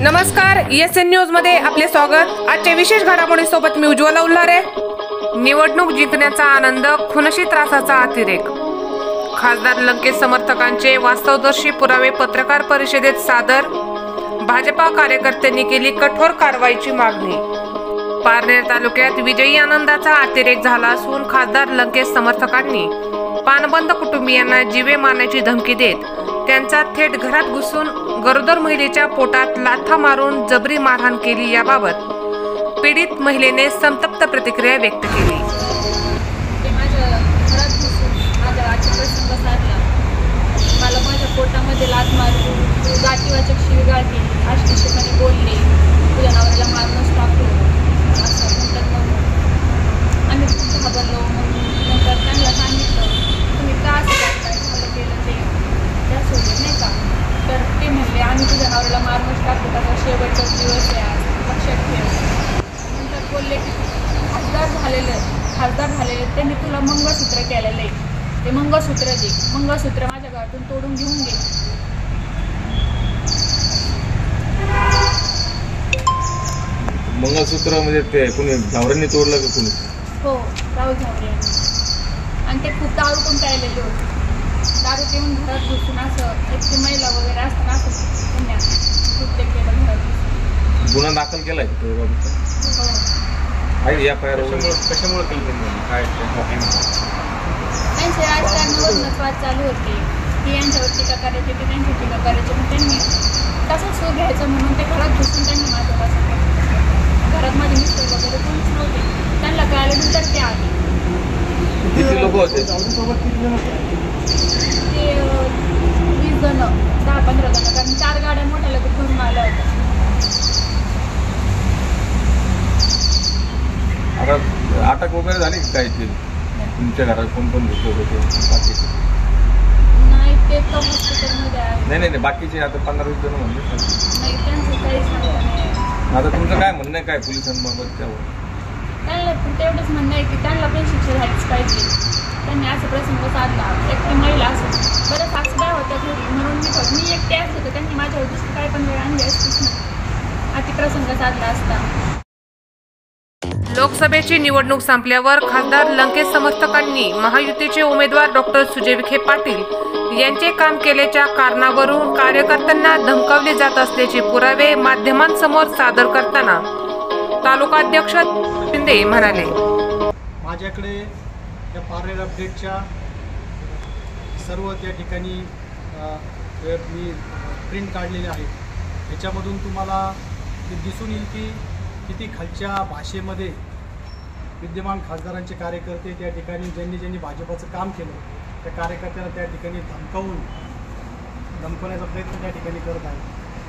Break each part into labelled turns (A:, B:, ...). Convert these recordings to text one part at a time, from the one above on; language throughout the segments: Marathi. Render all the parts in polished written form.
A: नमस्कार, ESN न्यूज मध्ये आपले स्वागत। आजच्या विशेष घडामोडीसोबत मी उज्ज्वला उल्हारे। निवडणूक जिंकण्याचा आनंद, खुनशी त्रासाचा अतिरेक। खासदार लंकेश समर्थकांचे वास्तवदर्शी पुरावे पत्रकार परिषदेत सादर। भाजपा कार्यकर्त्यांनी केली कठोर कारवाईची मागणी। पारनेर तालुक्यात विजयी आनंदाचा अतिरेक झाला असून खासदार लंकेश समर्थकांनी पानबंद कुटुंबियांना जीवे मारण्याची धमकी देत त्यांचा थेट घरात घुसून गरोदर महिलेच्या पोटात लाथा मारून जबरी मारहाण केली। याबाबत पीडित महिलेने संतप्त प्रतिक्रिया व्यक्त केली।
B: मला माझ्या पोटामध्ये लाथ मारून गाठीवाचक शिवीगाळ केली, आश्लेषपणे बोलले, तुझ्या नवऱ्याला मारूनच टाकलो असं म्हणतात। मग आम्ही खूप घाबरलो। नंतर त्यांना सांगितलं तुम्ही का असं काय झालं केलं ते त्यासोबत नाही का, तर ते म्हणले आम्ही तुझ्या नवऱ्याला मारूनच टाकलो, त्याचा शेवटचा दिवस आहे आज, लक्षात ठेव। नंतर बोलले की खासदार झालेले त्यांनी तुला मंगळसूत्र केलेलं आहे, ते मंगळसूत्र दे, मंगळसूत्र माझ्या घरातून तोडून घेऊन घे।
C: मंगळसूत्र म्हणजे ते कोणी झावरांनी तोडलं का कोणी?
B: हो, राहुल झावरे आणि ते खूप दारू पण प्यायलेले होते। दारू पिऊन घरात घुसून असं एकटी महिला वगैरे असताना असं पुण्यात कृत्य केलं घरात।
C: गुन्हा दाखल केलाय तो बाबतीत?
B: हो।
C: आहे या फायर कशामुळे केलं काय
B: त्यांचे राजकारणावरूनच वाद चालू होते की यांच्यावर टीका करायची की त्यांची टीका करायची, मग त्यांनी तसंच सो घ्यायचं म्हणून ते घरात घुसून त्यांनी माझं असं केलं। घरात माझे मिस्टर वगैरे कोणीच नव्हते, त्यांना कळाल्यानंतर ते आले।
C: किती लोक होते?
B: ते 20 जण, 10-15 जण, कारण 4 गाड्या मोठ्या लगेच भरून आल्या होत्या।
C: आता अटक वगैरे झाली की काय ते तुमच्या घरात कोण कोण घेतले होते बाकीचे?
B: नाही, ते तर हॉस्पिटलमध्ये आहे।
C: नाही, बाकीचे आता 15-20 जण म्हणले
B: नाही, त्यांचं काही सांगता नाही।
C: आता तुमचं काय म्हणणं आहे काय पोलिसांबाबत? त्यावर
B: त्यांना तेवढंच म्हणणं आहे की त्यांना पण शिक्षा झालीच पाहिजे। त्यांनी असं प्रसंग साधला, एकटी महिला असं बरं सासूबाई होत्या घरी म्हणून मी एकटी असते तर त्यांनी माझ्यावर दुसरी काय पण वेळ आणली असतीच ना, अति प्रसंग साधला असता।
A: लोकसभेची निवडणूक संपल्यावर खासदार लंकेश समर्थकांनी महायुतीचे उमेदवार डॉक्टर सुजय विखे पाटील यांचे काम केल्याच्या कारणावरून कार्यकर्त्यांना धमकावले जात असल्याचे पुरावे माध्यमांसमोर सादर करताना तालुकाध्यक्ष शिंदे म्हणाले,
D: माझ्याकडे त्या पारनेर अपडेटच्या सर्व त्या ठिकाणी मी प्रिंट काढलेले आहेत। याच्यामधून तुम्हाला ते दिसून येईल की किती खालच्या भाषेमध्ये विद्यमान खासदारांचे कार्यकर्ते त्या ठिकाणी ज्यांनी भाजपाचं काम केलं त्या कार्यकर्त्यांना त्या ठिकाणी धमकवण्याचा प्रयत्न त्या ठिकाणी करत आहे।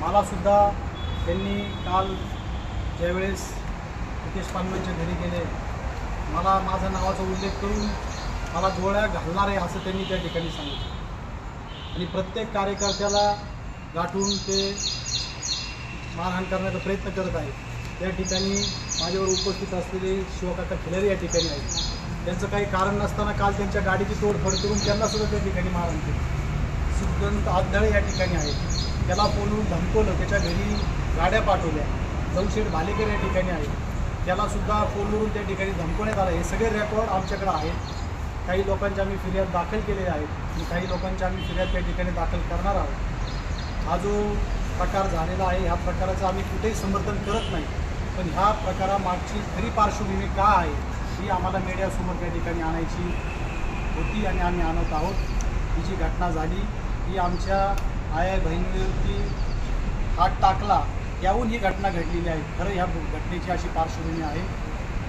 D: मलासुद्धा त्यांनी काल ज्यावेळेस नितेश पानवांच्या घरी गेले, मला माझ्या नावाचा उल्लेख करून मला गोळ्या घालणार आहे असं त्यांनी त्या ठिकाणी सांगितलं आणि प्रत्येक कार्यकर्त्याला गाठून ते मारहाण करण्याचा प्रयत्न करत आहेत। त्या ठिकाणी माझ्यावर उपस्थित असलेले शिवकाका खिलारी या ठिकाणी आहेत। त्यांचं काही कारण नसताना काल त्यांच्या गाडीची तोडफोड करून त्यांनासुद्धा त्या ठिकाणी मारहाण केली। सुगंध आदळे या ठिकाणी आहेत, त्याला फोनवरून धमकवलं, त्याच्या घरी गाड्या पाठवल्या। जौशेठ भालेकर या ठिकाणी आहेत, त्यालासुद्धा फोनवरून त्या ठिकाणी धमकवण्यात आलं। हे सगळे रेकॉर्ड आमच्याकडे आहेत। काही लोकांच्या आम्ही फिर्याद दाखल केलेल्या आहेत आणि काही लोकांच्या आम्ही फिर्याद त्या ठिकाणी दाखल करणार आहोत। हा जो प्रकार झालेला आहे ह्या प्रकाराचं आम्ही कुठेही समर्थन करत नाही, पण ह्या प्रकारामागची खरी पार्श्वभूमी का आहे ही आम्हाला मीडियासमोर त्या ठिकाणी आणायची होती आणि आम्ही आणत आहोत। ही जी घटना झाली ही आमच्या आया बहिणीवरती हात टाकला याहून ही घटना घडलेली आहे। खरं ह्या घटनेची अशी पार्श्वभूमी आहे।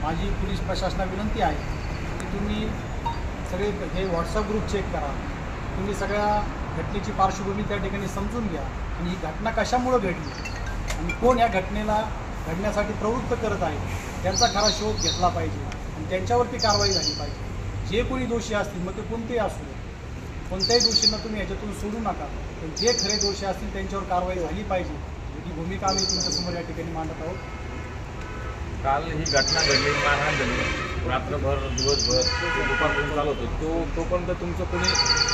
D: माझी पोलीस प्रशासनाला विनंती आहे की तुम्ही सगळे हे व्हॉट्सअप ग्रुप चेक करा, तुम्ही सगळ्या घटनेची पार्श्वभूमी त्या ठिकाणी समजून घ्या आणि ही घटना कशामुळं घडली आणि कोण या घटनेला घडण्यासाठी प्रवृत्त करत आहे त्यांचा खरा शोध घेतला पाहिजे आणि त्यांच्यावरती कारवाई झाली पाहिजे। जे कोणी दोषी असतील मग ते कोणतेही असू दे, कोणत्याही दोषींना तुम्ही ह्याच्यातून सोडू नका, पण जे खरे दोषी असतील त्यांच्यावर कारवाई झाली पाहिजे। ही भूमिका आम्ही तुमच्यासमोर या ठिकाणी मांडत आहोत।
C: काल ही घटना घडली, मारहाण झाली, रात्रभर दिवसभर दुपारपर्यंत चालू होतो, तोपर्यंत तुमचं कोणी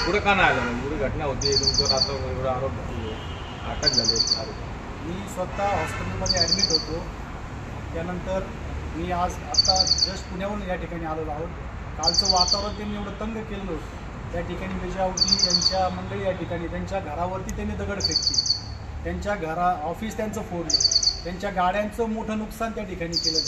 C: पुढे का नाही आलं? एवढी घटना होती, तुमचं रात्रभर एवढा आरोप अटक झाले आरोप
D: मी स्वतः हॉस्पिटलमध्ये ॲडमिट होतो. त्यानंतर मी आत्ता जस्ट पुण्याहून या ठिकाणी आलेलो आहोत. कालचं वातावरण त्यांनी एवढं तंग केलं होतं. त्या ठिकाणी विजयावती यांच्या मंडळी या ठिकाणी त्यांच्या घरावरती त्यांनी दगडफेक केली. त्यांच्या ऑफिस त्यांचं फोडलं. त्यांच्या गाड्यांचं मोठं नुकसान त्या ठिकाणी केलं.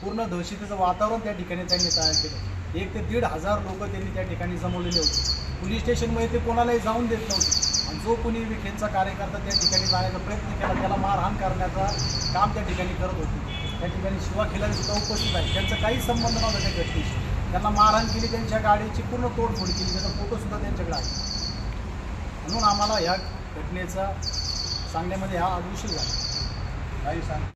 D: पूर्ण दहशतीचं वातावरण त्या ठिकाणी त्यांनी तयार केलं. 1 ते 1,500 लोक त्यांनी त्या ठिकाणी जमवलेले होते. पोलीस स्टेशनमध्ये ते कोणालाही जाऊन देत नव्हते. आणि जो कोणी विखेंचा कार्यकर्ता त्या ठिकाणी जाण्याचा प्रयत्न केला त्याला मारहाण करण्याचा काम त्या ठिकाणी करत होते. त्या ठिकाणी शिवा खिलारी सुद्धा उपस्थित आहे. त्यांचा काहीच संबंध नव्हता त्या घटनेशी. त्यांना मारहाण केली, त्यांच्या गाडीची पूर्ण तोडफोड केली. त्याचा फोटोसुद्धा त्यांच्याकडे आहे. म्हणून आम्हाला ह्या घटनेचा सांगण्यामध्ये हा उशीर झाला. काही सांग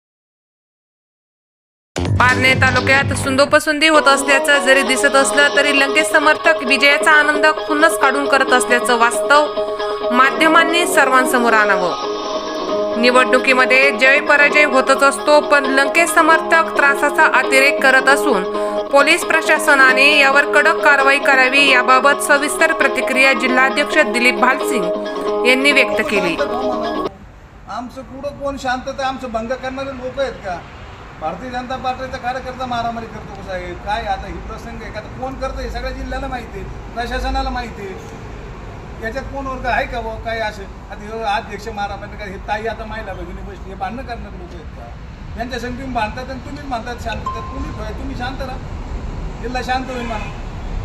A: पारनेर तालुक्यात सुंदोपसुंदी होत असल्याचं जरी दिसत असलं तरी लंकेश समर्थक विजयाचा आनंद खुन्नस काढून करत असल्याचं वास्तव माध्यमांनी सर्वांसमोर आणावं. निवडणुकीमध्ये जय पराजय होतच असतो, पण लंकेश समर्थक त्रासाचा अतिरेक करत असून पोलीस प्रशासनाने यावर कडक कारवाई करावी याबाबत सविस्तर प्रतिक्रिया जिल्हाध्यक्ष दिलीप भालसिंग यांनी व्यक्त केली.
E: आमचं पुढं कोण शांतता आमचं भंग करणारे लोक आहेत का? भारतीय जनता पार्टीचा कार्यकर्ता मारामारी करतो कसं आहे काय? आता ही प्रसंग आहे का? आता कोण करतं हे सगळ्या जिल्ह्याला माहिती आहे, प्रशासनाला माहिती आहे. याच्यात कोण वर्ग आहे का बुवा काय असे? आता अध्यक्ष मारामारी का? हे ताई आता महिला भगिनी बसली, हे भांडणं करणारे लोक आहेत का? त्यांच्या संग तुम्ही भांडतात आणि तुम्हीच म्हणतात शांतता. तुम्ही शांत राहा, जिल्हा शांत होईल म्हणा.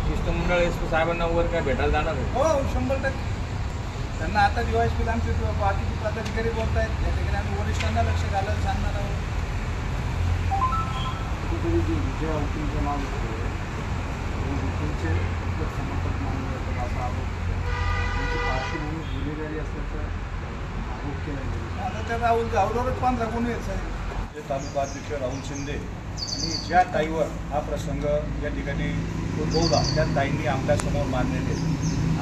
C: शिष्टमंडळ SP साहेबांना वर काय भेटायला जाणार आहे?
E: हो 100%. त्यांना आता DYSP आमचे बाकीचे पदाधिकारी बोलत आहेत. त्या ठिकाणी आम्ही वरिष्ठांना लक्ष घालायला सांगणार आहोत.
D: विजयावतींचं नाव विखेंचे समर्थक मानले जातात असा आरोप त्यांची पार्श्वभूमी गुन्हेगारी असल्याचं आरोप केला गेला.
E: आता त्या राहुलवरच 15 गुन्हे आहेत साहेब.
F: तालुका अध्यक्ष राहुल शिंदे आणि ज्या ताईवर हा प्रसंग या ठिकाणी उद्भवला त्या ताईंनी आपल्यासमोर मांडलेले.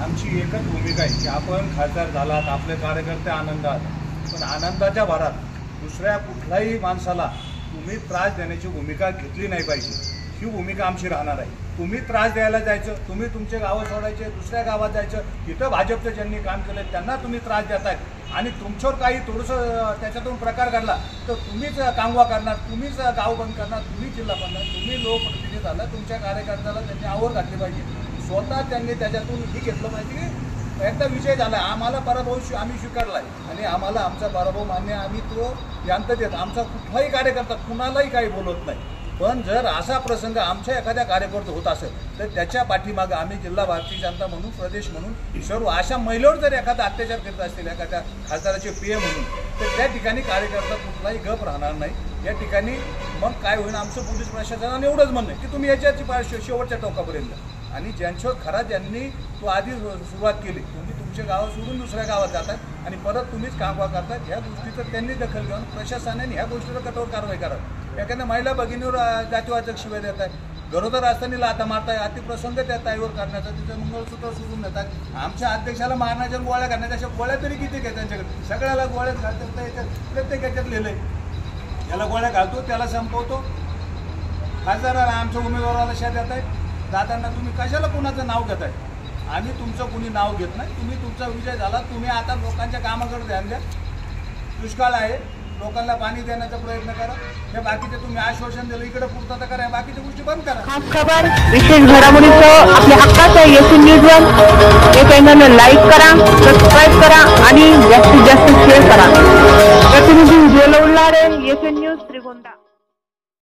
F: आमची एकच भूमिका आहे की आपण खासदार झालात, आपले कार्यकर्ते आनंदात, पण आनंदाच्या भरात दुसऱ्या कुठल्याही माणसाला तुम्ही त्रास देण्याची भूमिका घेतली नाही पाहिजे. ही भूमिका आमची राहणार आहे. तुम्ही त्रास द्यायला जायचं, तुम्ही तुमचे गावं सोडायचे, दुसऱ्या गावात जायचं, तिथं भाजपचं ज्यांनी काम केलं त्यांना तुम्ही त्रास देताय आणि तुमच्यावर काही थोडंसं त्याच्यातून प्रकार घडला तर तुम्हीच कांगवा करणार, तुम्हीच गाव बंद करणार, तुम्हीच जिल्हा बनणार. तुम्ही लोकप्रतिनिधी झाला, तुमच्या कार्यकर्त्याला त्यांनी आवड घातली पाहिजे. स्वतः त्यांनी त्याच्यातून ही घेतलं पाहिजे की एकदा विजय झाला, आम्हाला पराभव आम्ही स्वीकारला आहे आणि आम्हाला आमचा पराभव मान्य, आम्ही तो यांत देत. आमचा कुठलाही कार्यकर्ता कुणालाही काही बोलत नाही. पण जर असा प्रसंग आमच्या एखाद्या कार्यकर्ता होत असेल तर त्याच्या पाठीमागं आम्ही जिल्हा भारतीय जनता म्हणून, प्रदेश म्हणून सर्व अशा महिलेवर जर एखादा अत्याचार करत असतील एखाद्या खासदाराचे PM म्हणून तर त्या ठिकाणी कार्यकर्ता कुठलाही गप राहणार नाही. या ठिकाणी मग काय होईल? आमचं पोलीस प्रशासनाने एवढंच म्हणणं की तुम्ही याच्याची शेवटच्या टोकापर्यंत आणि ज्यांच्यावर खरा ज्यांनी तो आधी सुरुवात केली तुम्ही तुमच्या गावात सोडून दुसऱ्या गावात जातात आणि परत तुम्हीच कामवा करतात. ह्या गोष्टीचं त्यांनी दखल घेऊन प्रशासनाने ह्या गोष्टीवर कठोर कारवाई करावी. एखाद्या महिला भगिनीवर जातीवाचक शिवाय देत आहे, गरोदर असताना लाथा मारताय, अतिप्रसंग त्या ताईवर करण्याचा, तिचं मंगळसूत्र सोडून देतात. आमच्या अध्यक्षाला मारण्याच्या गोळ्या करण्याच्या अशा गोळ्या तरी किती काय त्यांच्याकडे? सगळ्याला गोळ्याच घालतात. याच्यात प्रत्येक याच्यात लिहिलंय याला गोळ्या घालतो त्याला संपवतो. खासदाराला आमच्या उमेदवाराला शेत देत आहे. दादांना तुम्ही कशाला कुणाचं नाव घेत आहे? आम्ही तुमचं कुणी नाव घेत नाही. तुम्ही तुमचा विजय झाला, तुम्ही आता लोकांच्या कामाकडे ध्यान द्या. दुष्काळ आहे, लोकांना पाणी देण्याचा प्रयत्न करा. हे बाकीचे तुम्ही आश्वासन दिलं इकडे पूर्तता करा, बाकीच्या गोष्टी बंद करा.
G: खास खबर विशेष घडामोडीचं आपल्या हक्काचं YES न्यूजवर हे चॅनल लाईक करा, सबस्क्राईब करा आणि जास्तीत जास्त शेअर करा. प्रतिनिधी उज्ज्वल उल्हारे, YES न्यूज श्रीगोंदा.